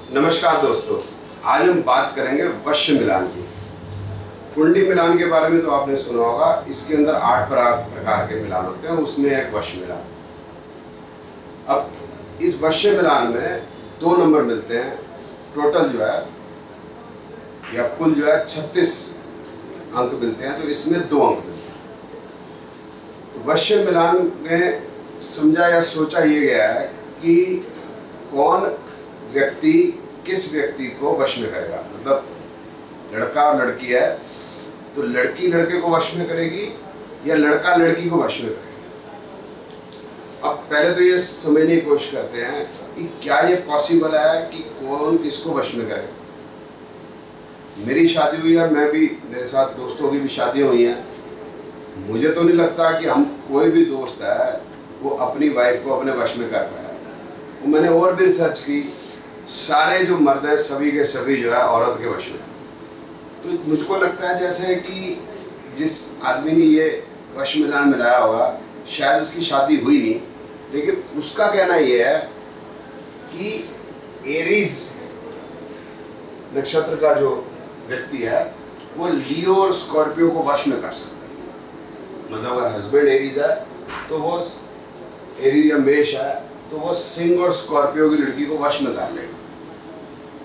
नमस्कार दोस्तों, आज हम बात करेंगे वश्य मिलान की। कुंडली मिलान के बारे में तो आपने सुना होगा। इसके अंदर 8 प्रकार के मिलान होते हैं, उसमें एक वश्य मिलान। अब इस वश्य मिलान में 2 नंबर मिलते हैं। टोटल जो है या कुल जो है 36 अंक मिलते हैं, तो इसमें 2 अंक मिलते हैं। तो वश्य मिलान में समझा या सोचा ये गया है कि कौन व्यक्ति किस व्यक्ति को वश में करेगा। मतलब लड़का और लड़की है तो लड़की लड़के को वश में करेगी या लड़का लड़की को वश में करेगा। अब पहले तो ये समझने की कोशिश करते हैं कि क्या ये पॉसिबल है कि कौन किसको वश में करेगा। मेरी शादी हुई है, मैं भी, मेरे साथ दोस्तों की भी शादियाँ हुई हैं। मुझे तो नहीं लगता कि हम कोई भी दोस्त है वो अपनी वाइफ को अपने वश में कर पाया। तो मैंने और भी रिसर्च की, सारे जो मर्द हैं सभी के सभी जो है औरत के वश में। तो मुझको लगता है जैसे कि जिस आदमी ने ये वश मिलान मिलाया होगा शायद उसकी शादी हुई नहीं, लेकिन उसका कहना ये है कि एरीज नक्षत्र का जो व्यक्ति है वो लियो और स्कॉर्पियो को वश में कर सकता है। मतलब अगर हस्बैंड एरीज है तो वो एरीज या मेष है तो वो सिंह और स्कॉर्पियो की लड़की को वश में कर लेगा।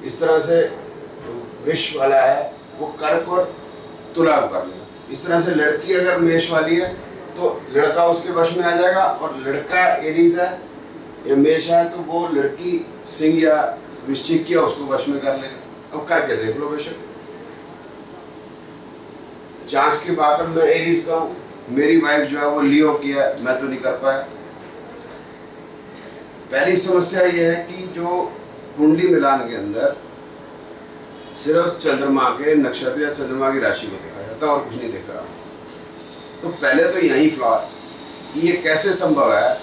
इस तरह से वृष वाला है वो कर्क और तुला को कर लेगा। इस तरह से लड़की अगर मेष वाली है तो लड़का उसके वश में आ जाएगा, और लड़का एरीज है या मेष है तो वो लड़की सिंह या वृश्चिक किया उसको वश में कर लेगा। अब करके देख लो बेशक। चांस की बात है, मैं एरीज का हूँ, मेरी वाइफ जो है वो लियो की है, मैं तो नहीं कर पाया। पहली समस्या यह है कि जो कुंडली मिलान के अंदर सिर्फ चंद्रमा के नक्षत्र या चंद्रमा की राशि को देखा जाता है और कुछ नहीं देख रहा। तो पहले तो यही फ्लॉ है। ये कैसे संभव है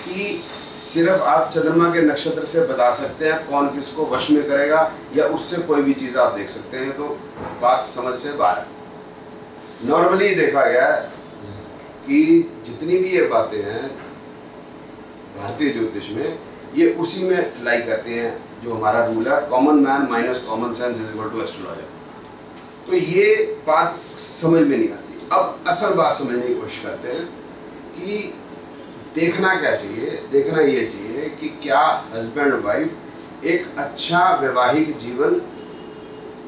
कि सिर्फ आप चंद्रमा के नक्षत्र से बता सकते हैं कौन किसको वश में करेगा, या उससे कोई भी चीज़ आप देख सकते हैं, तो बात समझ से बाहर है। नॉर्मली देखा गया है कि जितनी भी ये बातें हैं भारतीय ज्योतिष में, ये उसी में लाई करते हैं जो हमारा रूल है, common man minus common sense is equal to astrologer. तो ये बात समझ में नहीं आती। अब असल बात समझने की कोशिश करते हैं कि देखना क्या चाहिए। देखना ये चाहिए कि क्या हस्बैंड और वाइफ एक अच्छा वैवाहिक जीवन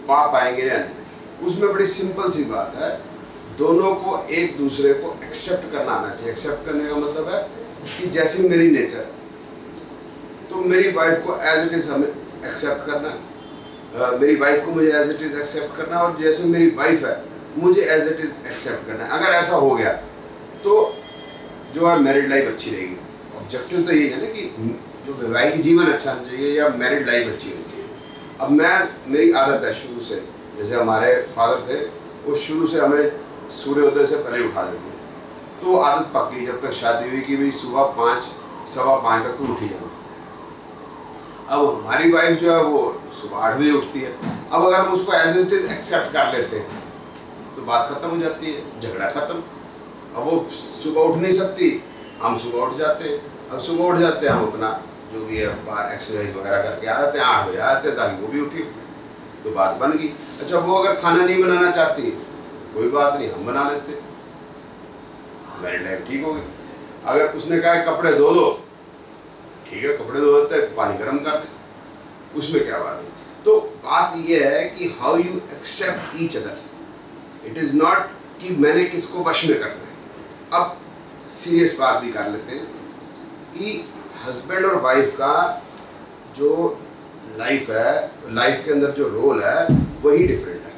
पा पाएंगे या नहीं। उसमें बड़ी सिंपल सी बात है, दोनों को एक दूसरे को एक्सेप्ट करना आना चाहिए। एक्सेप्ट करने का मतलब है कि जैसी मेरी नेचर है तो मेरी वाइफ को एज इट इज़ हमें एक्सेप्ट करना, मेरी वाइफ को मुझे एज इट इज़ एक्सेप्ट करना, और जैसे मेरी वाइफ है मुझे एज इट इज़ एक्सेप्ट करना है। अगर ऐसा हो गया तो जो है मैरिड लाइफ अच्छी रहेगी। ऑब्जेक्टिव तो यही है ना कि जो वैवाहिक जीवन अच्छा होना चाहिए या मैरिड लाइफ अच्छी होनी चाहिए। अब मेरी आदत है शुरू से, जैसे हमारे फादर थे वो शुरू से हमें सूर्योदय से पहले उठा देते हैं, तो वो आदत पक्की जब तक शादी हुई कि भाई सुबह 5 सवा 5 तक तो उठी जाना। अब हमारी वाइफ जो है वो सुबह 8 बजे उठती है। अब अगर हम उसको एज इट इज एक्सेप्ट कर लेते हैं तो बात खत्म हो जाती है, झगड़ा खत्म। अब वो सुबह उठ नहीं सकती, हम सुबह उठ जाते हैं। अब सुबह उठ जाते हैं, हम अपना जो भी है बाहर एक्सरसाइज वगैरह करके आ जाते हैं, 8 बजे आ जाते हैं ताकि वो भी उठी, तो बात बन गई। अच्छा, वो अगर खाना नहीं बनाना चाहती कोई बात नहीं, हम बना लेते, मैरिड लाइफ ठीक हो गई। अगर उसने कहा कपड़े धो दो, ठीक है कपड़े धो देते, पानी गर्म कर दे, उसमें क्या बात है। तो बात यह है कि how you accept each other. It is not कि मैंने किसको वश में करना है। अब सीरियस बात भी कर लेते हैं कि हस्बैंड और वाइफ का जो लाइफ है, लाइफ के अंदर जो रोल है वही डिफरेंट है।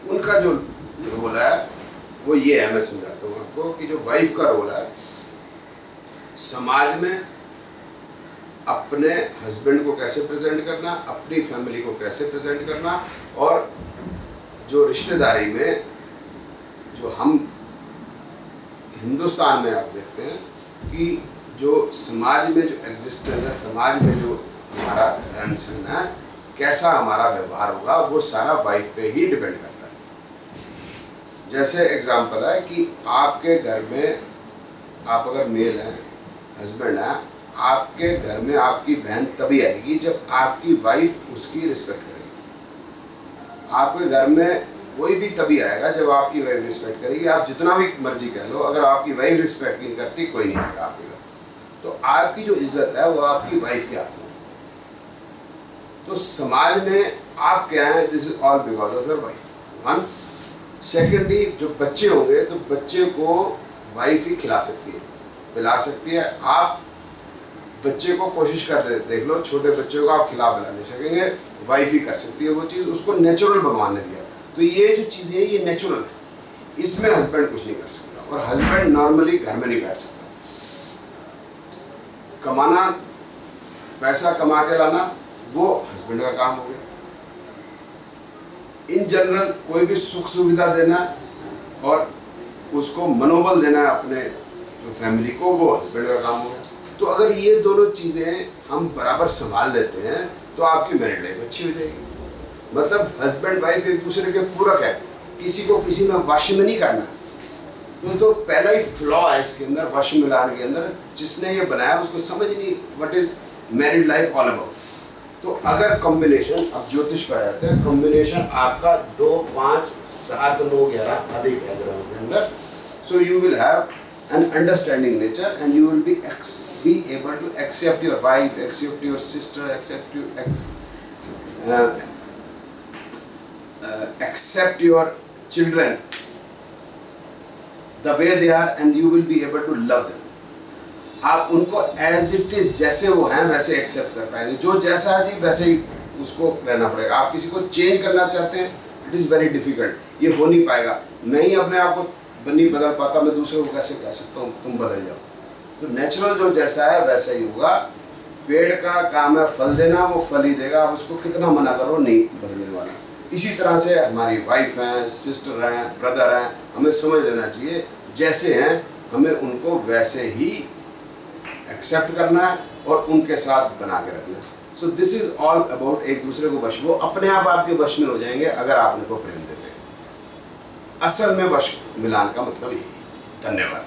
उनका जो रोल है वो ये है, मैं समझाता हूँ आपको कि जो वाइफ का रोल है समाज में अपने हस्बैंड को कैसे प्रेजेंट करना, अपनी फैमिली को कैसे प्रेजेंट करना, और जो रिश्तेदारी में जो हम हिंदुस्तान में आप देखते हैं कि जो समाज में जो एग्जिस्टेंस है, समाज में जो हमारा रहन सहन है, कैसा हमारा व्यवहार होगा, वो सारा वाइफ पे ही डिपेंड करता है। जैसे एग्जाम्पल है कि आपके घर में आप अगर मेल हैं, हस्बैंड हैं, आपके घर में आपकी बहन तभी आएगी जब आपकी वाइफ उसकी रिस्पेक्ट करेगी। आपके घर में कोई भी तभी आएगा जब आपकी वाइफ रिस्पेक्ट करेगी। आप जितना भी मर्जी कह लो, अगर आपकी वाइफ रिस्पेक्ट नहीं करती कोई नहीं आएगा आपके घर। तो आपकी जो इज्जत है वो आपकी वाइफ के हाथ में। तो समाज में आप क्या हैं, this is all because of your wife. One secondly, जो बच्चे होंगे तो बच्चे को वाइफ ही खिला सकती है, पिला सकती है। आप बच्चे को कोशिश कर देख लो, छोटे बच्चे को आप खिला पिला नहीं सकेंगे, वाइफ ही कर सकती है वो चीज़। उसको नेचुरल भगवान ने दिया। तो ये जो चीज़ें हैं ये नेचुरल है, इसमें हस्बैंड कुछ नहीं कर सकता। और हस्बैंड नॉर्मली घर में नहीं बैठ सकता। कमाना, पैसा कमा के लाना वो हस्बैंड का काम हो गया। इन जनरल कोई भी सुख सुविधा देना और उसको मनोबल देना है अपने जो फैमिली को, वो हस्बैंड का काम हो गया। तो अगर ये दोनों चीज़ें हम बराबर संभाल लेते हैं तो आपकी मैरिड लाइफ अच्छी हो जाएगी। मतलब हस्बैंड वाइफ एक दूसरे के पूरक है, किसी को किसी में वश में नहीं करना। तो पहला ही फ्लॉ है इसके अंदर, वश मिलान के अंदर। जिसने ये बनाया उसको समझ नहीं what is married life all about. तो अगर कॉम्बिनेशन, अब ज्योतिष पे आ जाते हैं, कॉम्बिनेशन आपका 2, 5, 7, 9, 11 अधिक है ग्रहों के अंदर। So you will have an understanding nature and you will be able to accept your wife, accept your sister, accept your children the way they are and you will be able to love them. आप उनको as it is, जैसे वो हैं वैसे accept कर पाएंगे। जो जैसा है जी वैसे ही उसको रहना पड़ेगा। आप किसी को change करना चाहते हैं, it is very difficult, ये हो नहीं पाएगा। मैं ही अपने आप को नहीं बदल पाता, मैं दूसरे को कैसे कह सकता हूँ तुम बदल जाओ। तो नेचुरल जो जैसा है वैसा ही होगा। पेड़ का काम है फल देना, वो फल ही देगा। आप उसको कितना मना करो नहीं बदलने वाला। इसी तरह से हमारी वाइफ हैं, सिस्टर हैं, ब्रदर हैं, हमें समझ लेना चाहिए जैसे हैं हमें उनको वैसे ही एक्सेप्ट करना है और उनके साथ बना के रखना है। So this is all about एक दूसरे को वश। वो अपने आप आपके वश में हो जाएंगे अगर आप उनको प्रेम देते हैं। असल में वश मिलान का मतलब यही। धन्यवाद।